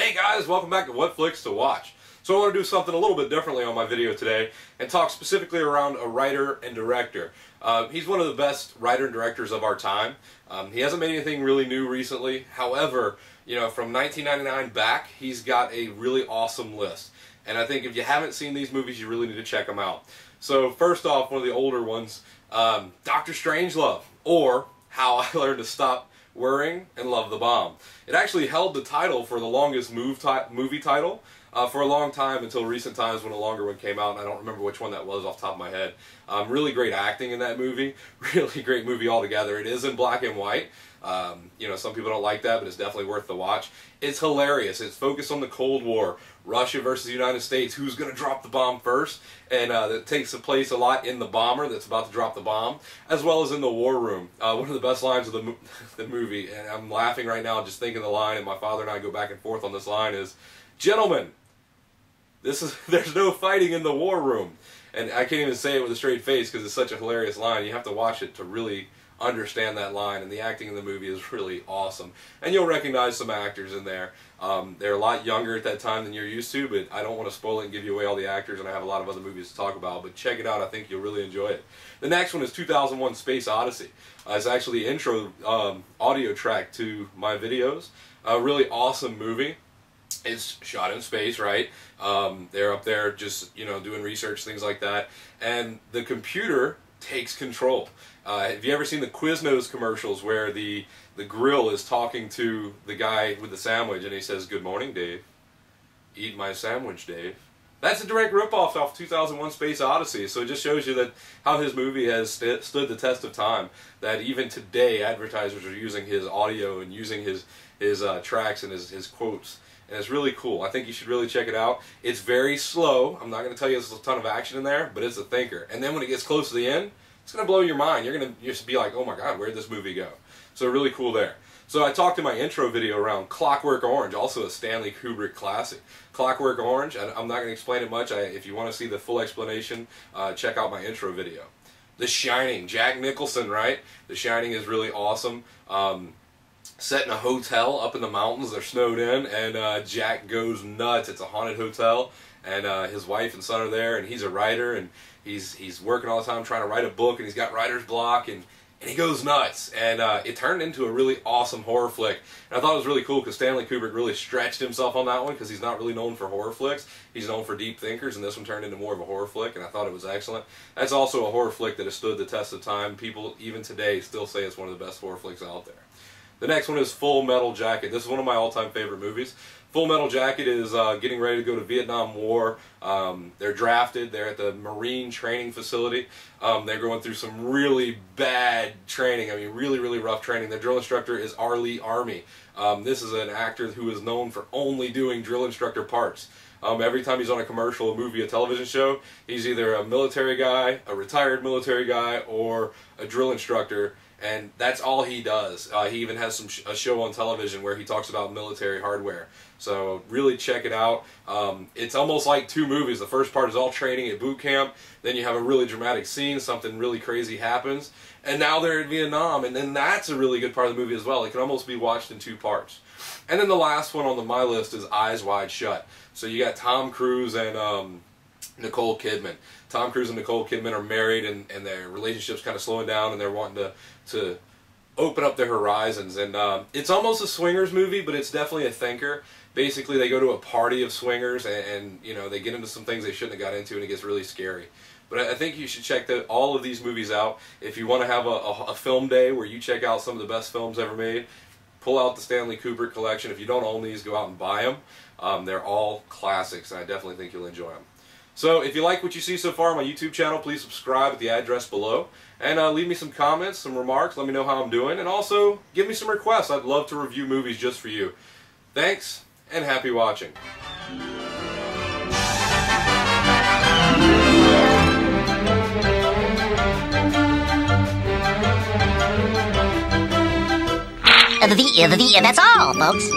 Hey guys, welcome back to What Flicks to Watch. So I want to do something a little bit differently on my video today and talk specifically around a writer and director. He's one of the best writer and directors of our time. He hasn't made anything really new recently. However, from 1999 back, he's got a really awesome list. And I think if you haven't seen these movies, you really need to check them out. So first off, one of the older ones, Dr. Strangelove, or How I Learned to Stop Worrying and Love the Bomb. It actually held the title for the longest movie title for a long time until recent times when a longer one came out, and I don't remember which one that was off the top of my head. Really great acting in that movie. Really great movie altogether. It is in black and white. Some people don't like that, but it's definitely worth the watch. It's hilarious. It's focused on the Cold War, Russia versus the United States, who's going to drop the bomb first, and that takes place a lot in the bomber that's about to drop the bomb, as well as in the war room. One of the best lines of the movie, and I'm laughing right now just thinking the line, and my father and I go back and forth on this line, is, "Gentlemen, there's no fighting in the war room." And I can't even say it with a straight face because it's such a hilarious line. You have to watch it to really understand that line, and the acting in the movie is really awesome. And you'll recognize some actors in there. They're a lot younger at that time than you're used to, but I don't want to spoil it and give you away all the actors, and I have a lot of other movies to talk about, but check it out. I think you'll really enjoy it. The next one is 2001 Space Odyssey. It's actually the intro audio track to my videos. A really awesome movie. It's shot in space, right? They're up there just, doing research, things like that. And the computer takes control. Have you ever seen the Quiznos commercials where the grill is talking to the guy with the sandwich and he says, "Good morning, Dave. Eat my sandwich, Dave." That's a direct ripoff off 2001 Space Odyssey. So it just shows you that how his movie has stood the test of time. That even today advertisers are using his audio and using his tracks and his quotes. And it's really cool. I think you should really check it out. It's very slow. I'm not going to tell you there's a ton of action in there, but it's a thinker. And then when it gets close to the end, it's going to blow your mind. You're going to just be like, oh my God, where did this movie go? So really cool there. So I talked in my intro video around Clockwork Orange, also a Stanley Kubrick classic. Clockwork Orange, I'm not going to explain it much. If you want to see the full explanation, check out my intro video. The Shining, Jack Nicholson, right? The Shining is really awesome. Set in a hotel up in the mountains. They're snowed in, and Jack goes nuts. It's a haunted hotel, and his wife and son are there, and he's a writer, and he's working all the time trying to write a book, and he's got writer's block, and he goes nuts. And it turned into a really awesome horror flick. And I thought it was really cool because Stanley Kubrick really stretched himself on that one because he's not really known for horror flicks. He's known for deep thinkers, and this one turned into more of a horror flick, and I thought it was excellent. That's also a horror flick that has stood the test of time. People, even today, still say it's one of the best horror flicks out there. The next one is Full Metal Jacket. This is one of my all-time favorite movies. Full Metal Jacket is getting ready to go to Vietnam War. They're drafted. They're at the Marine training facility. They're going through some really bad training. I mean, really, really rough training. Their drill instructor is R. Lee Army. This is an actor who is known for only doing drill instructor parts. Every time he's on a commercial, a movie, a television show, he's either a military guy, a retired military guy, or a drill instructor. And that's all he does. He even has a show on television where he talks about military hardware. So really check it out. It's almost like two movies. The first part is all training at boot camp. Then you have a really dramatic scene. Something really crazy happens. And now they're in Vietnam. And then that's a really good part of the movie as well. It can almost be watched in two parts. And then the last one on my list is Eyes Wide Shut. So you got Tom Cruise and Nicole Kidman. Tom Cruise and Nicole Kidman are married, and their relationship's kind of slowing down, and they're wanting to open up their horizons. And it's almost a swingers movie, but it's definitely a thinker. Basically, they go to a party of swingers, and they get into some things they shouldn't have got into, and it gets really scary. But I think you should check all of these movies out. If you want to have a film day where you check out some of the best films ever made, pull out the Stanley Kubrick collection. If you don't own these, go out and buy them. They're all classics, and I definitely think you'll enjoy them. So if you like what you see so far on my YouTube channel, please subscribe at the address below. And leave me some comments, some remarks, let me know how I'm doing. And also, give me some requests. I'd love to review movies just for you. Thanks, and happy watching. That's all, folks.